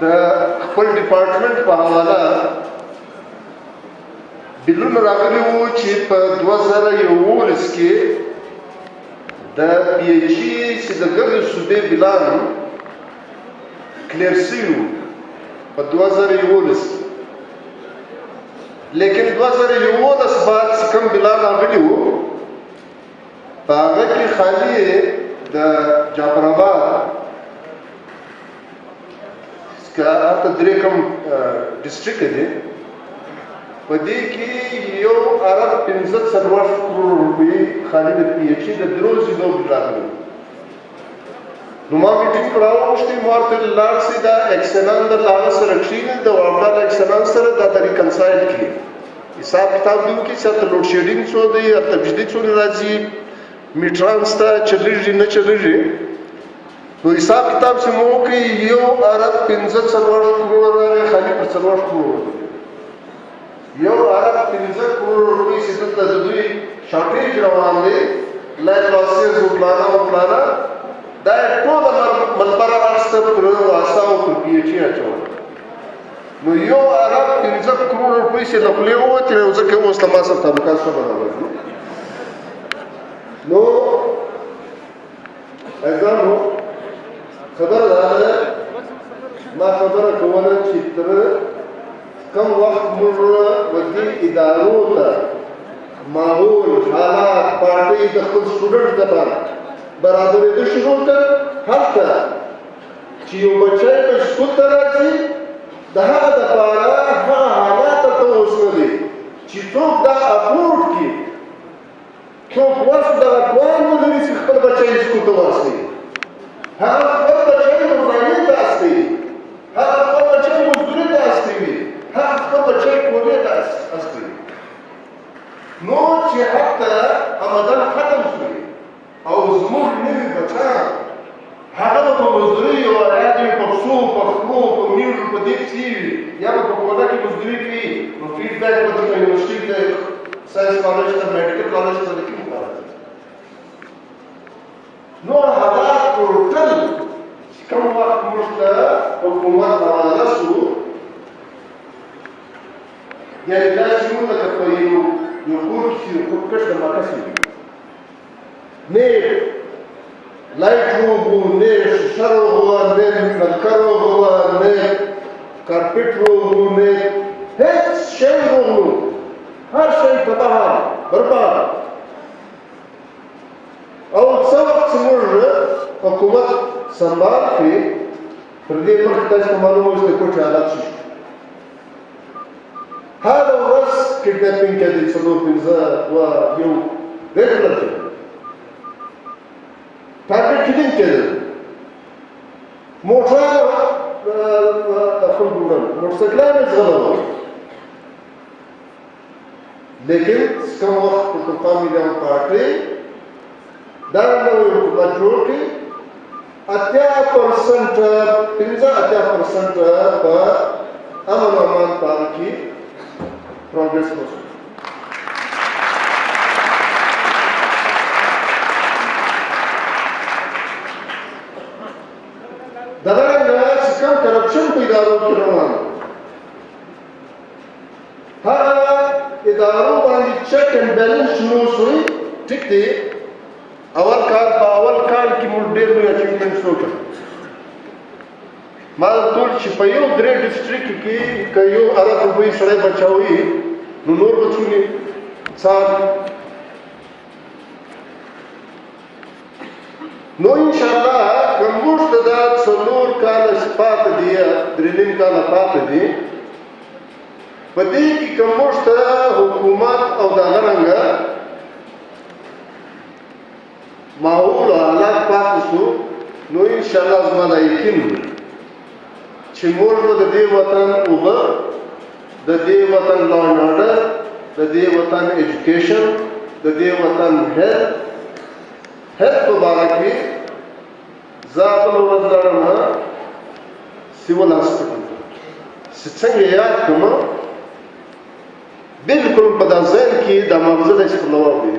د خپل ډپارټمنټ په حواله بلونه راغلي وو چې په 2011 کې د پی ایچ ای چې د ګردو صوبې بلان کلیر شوي وو په 2011 لیکن 2011 بعد چې کوم بلان راغلي وو په هغه کې خالي د جعفر آباد هلته درې کوم ډسټرکټ دی په دې کې یو ارب 15 کروڑ روپۍ خالي د پی ایچ ای د درو ځینو راغلي نو ما میټینګ راوغوښتې ما ورته لاړ سي دا ایکسنان د هغه سره کښېني د وړاندې ایکسنان سره دا د ریکنسایل کړي حساب کتاب دی وکړي چې هلته لوډ شیډینګ څو دی هلته بجلي څومره راځي میټران شته چلیږي نه چلیږي نو حساب کتاب چې مو وکړي یو ارب 15 کروڑ راغی خالي پر 4 کروڑ یو ارب 15 کروڑ روپۍ چې دلته د دوی شارټېج روان دی لایف لاسز وپلانه دا ټوله ملبره اخیسته پر واساو پر پی ایچ ای اچول نو یو ارب 15 کروڑ روپۍ چې له خولې ووتې نو ځکه اوس له ما سره تعلقات ښه برابر دي نو عزیزانو خبره دا ده ما خبره کوله چې تر کم وخت موږ دې ادارو ته ماحول حالات پارټۍ د خپل سټوډنټ لپاره برابرېدو شروع کړ هلته چې یو بچی په سکول ته راځي د هغه دپاره هغه حالات ته اوس نه دي چې څوک دا افورډ کړي څوک وس دغه توان نه لري چې خپل بچی سکول ته واستوي هغه خپل بچی نوراني ته استوي هغه خپل بچی مزدوري ته استوي هغه خپل بچی کورنۍ ته استوي نو چې حتی آمدن ختم شوي او زموږ نوي بچیان هغه به په مزدوري او یا دې په پښو په خولو په میړو په دې کښې وي یا به په کوټه کې مزدوري کوي نو فیډبیک به دلته یونیورسټي ته ساینس کالج ته میډیکل کالج ته د کوم کار نو حالات ټوټل چې کوم وخت موږ ته حکومت حواله شو یعنې دا چې موږ لکه په یو کور کې چې خودکش د مکسې وي نه لایټ روغ و نه شیشه روغ وه نه نلکه روغ وه نه کارپېټ روغ و نه هېڅ شی روغ نه هر شی تباه برباد او څه وخت چې موږ حکومت سنبال کړي تر دې مخکې تاسو ته معلومه وه چې د کوټې حالات څه شو هره ورځ کډناپینګ کېدل څلور پنځه دوه یو ریګولر کېدل ټارګېټ کېدل کېدل موټر خلکو وړل موټرسایکلان یې ځغلول لیکن کوم وخت پښتونخوا میډیا پارټۍ دا نوی حکومت جوړ کړي 80% په امن و امان پال کې پروګرس وشو دغرنګه چې کوم کرپشن په ادارو کې روان هغه ادارو باندې چیک اینډ بیلنس شروع شوی ټیک دی اول کال کې موږ ډېر لوی اچیومنټس وکړل ما ټول چې په یو درې ډسټرکټ کې که یو ارب روپۍ سړی بچاوي نو نور به څومره څار نو انشاءالله که موږ ته دا 4 کاله پاته دي 3.5 کاله پاته دي په دې کې که موږ ته حکومت او دغه رنګه ماحول او حالات پاتې شو نو انشاءالله زما دا یقین چې موږ به د دې وطن اوبه د دې وطن لا اینډ آرډر د دې وطن ایجوکیشن د دې وطن هیلث په باره کې زه بله ورځ لاړم سیول هاسپټل چې څنګه یاد کړم بلکل په دا ذهن کې دا مغزه داسې خلوار دی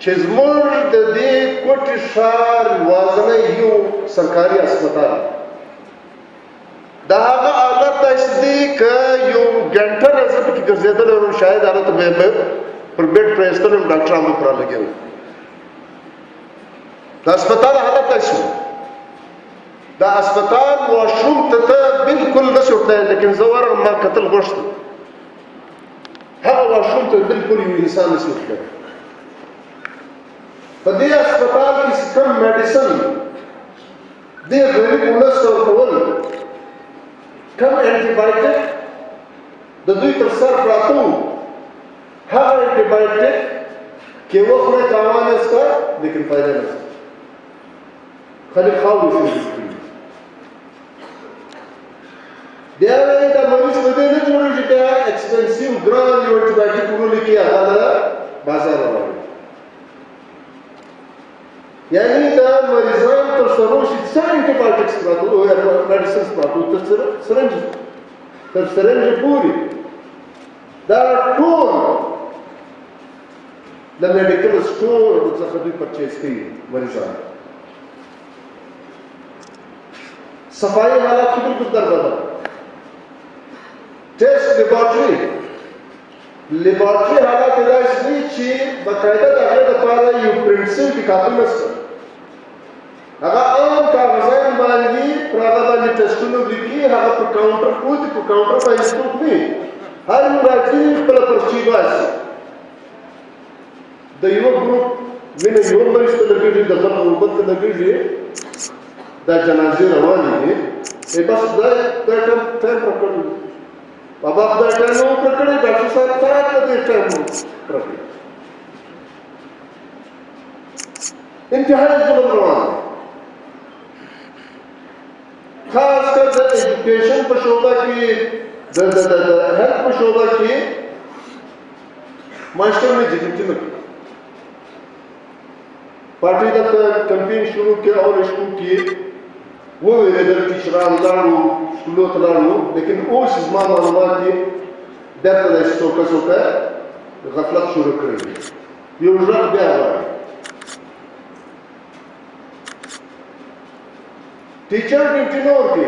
چې زموږ د دې کوټې ښار یوازینی یو سرکاري هسپتال دا هغه حالت داسې دی که یو ګنټه نه زه پکې ګرځېدلی وم شاید هلته به یې پر بیډ پرېستلی وم ډاکټران به پر لګیا وو د هسپتال حالت داسې و د هسپتال واشروم ته ته بلکل نشې ورتلی لیکن زه ورغلم ما کتل غوښتل هغه واشروم ته بلکل یو انسان نشي ورتلی په دې هسپتال کې چې کوم میډیسن دې غریب ولس ته ورکول کوم انټي بایوټیک د دوی تر سر پراته وو هغه انټي بایوټیک کې وخوړې تاوان یې شته لیکن فایده نشته خالي خاورې شروع کړي بیا یې دا مریض په دې نه جوړېږي چې بیا ایکسپنسیو ګران یو انټي بایوټیک ورولي هغه د بازار راوړي یعنی دا مریضان تر سرو شي څه انټي بایوټیکس پراته وو یا میډیسنز پراته وو تر سرنج پورې دا ټول د میډیکل سټور څخه دوی پرچیز کوي مریضان صفایي حالات کې بالکل دربدر ټیسټ لیبارټري حالات داسې دي چې باقاعده د هغې دپاره یو پرنټ شوي کتابونه شته هغه عام کاغذان باندې پر هغه باندې ټسټونه لیکي هغه په کاونټر پروت په کاونټر باندې څوک نه هر یو راځي خپله پرچي باسي د یو ګروپ وینه یو مریض ته لګېږي د بل ته لګېږي دا جنازې روانې دي بس دا ټایم راکړی بابا خدای ټایم مو ورکړی ډاکټر صاحب ساعت ته دې ټایم مو ورکړی انتهایی ظلم روان دی خاص کر د ایجوکیشن په شعبه کې د هیلث په شعبه کې ماسټر نه ډیوټي نه کوي پارټي د کمپین شروع کې او شروع کې وویل چې شران لاړو سکولو ته لاړو لیکن اوس زما معلومات دي دلته د څوکه غفلت شروع کړی یو ځل بیا راغی teacher duty न होती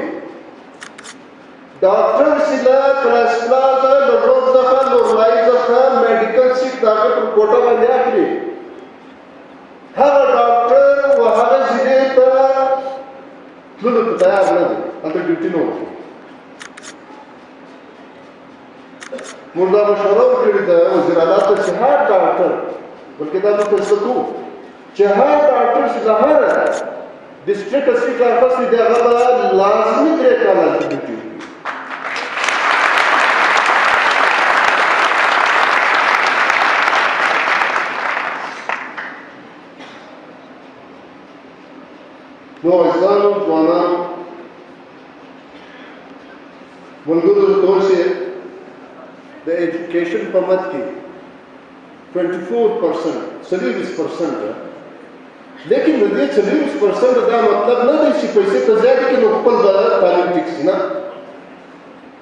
डॉक्टर सिला क्लासला लरोज जखा लोरलाई जखा मेडिकल सीट दाखल कोटा बांधे आखरी हर डॉक्टर वहां जिले ता तुझे पता है आपने अंतर ड्यूटी न होती मुर्दा मशवरा उठे था वज़ीर आला तो शहर डॉक्टर बल्कि दाम तो सकू शहर डॉक्टर सिलाहर डिस्ट्रिक्ट अस्पताल का सीधे अगर लाजमी तरीका लाती ड्यूटी नौजवानों जवानों मुल्कुल दौर से द एजुकेशन पमत की 24% 40% लेकिन मुझे 40% का मतलब ना इसी पैसे तो ज्यादा कि लोग पर पॉलिटिक्स ना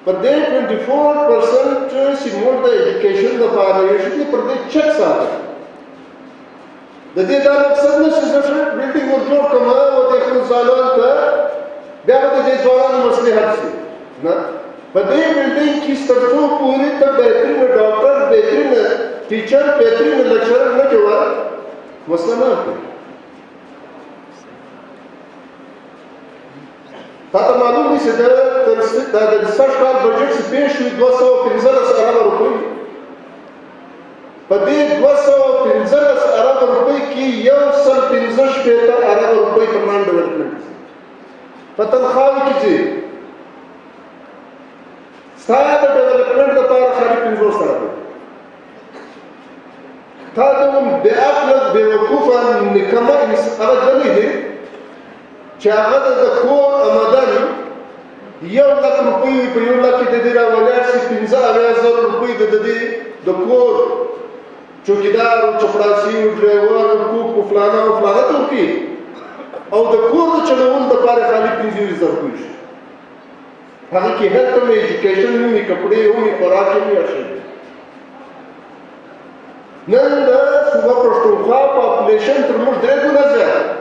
पर दे 24% सी मोर द एजुकेशन द पारिश पर दे चेक साथ दे दा मकसद न से बिल्डिंग और जोड़ कमा वो देखो सालों का ब्याह दे जवान मसले हल से ना पर दे बिल्डिंग की स्ट्रक्चर पूरी तक बेहतरीन डॉक्टर बेहतरीन टीचर बेहतरीन लेक्चरर न जो मसला ना है ताता मालूम नहीं से दा रिसर्च का बजट से पेश हुई 215 अरब रुपए पदे 215 अरब रुपए की यौ सल 15 अरब रुपए कमान डेवलपमेंट पतनखाव कीजिए सात डेवलपमेंट का तार खाली 15 अरब था तो हम बेअक्ल बेवकूफा निकम्मा अगर जल्दी है चाहत द कोर आमदन یو لک روپۍ په یو لک کې د دې راولاړ شي 15,000 روپۍ د دې د کور چوکیدار او چپړاسي او ډرایور او کوک فلانا او فلانا ته کې او د کور چلون د پاره خالي 15,000 روپۍ هغه کې هلته مې ایجوکیشن مې کپڑے او مې خوراک مې اخلي نن د صوبه پښتونخوا پاپولیشن تر موږ ډېر ګڼه زیات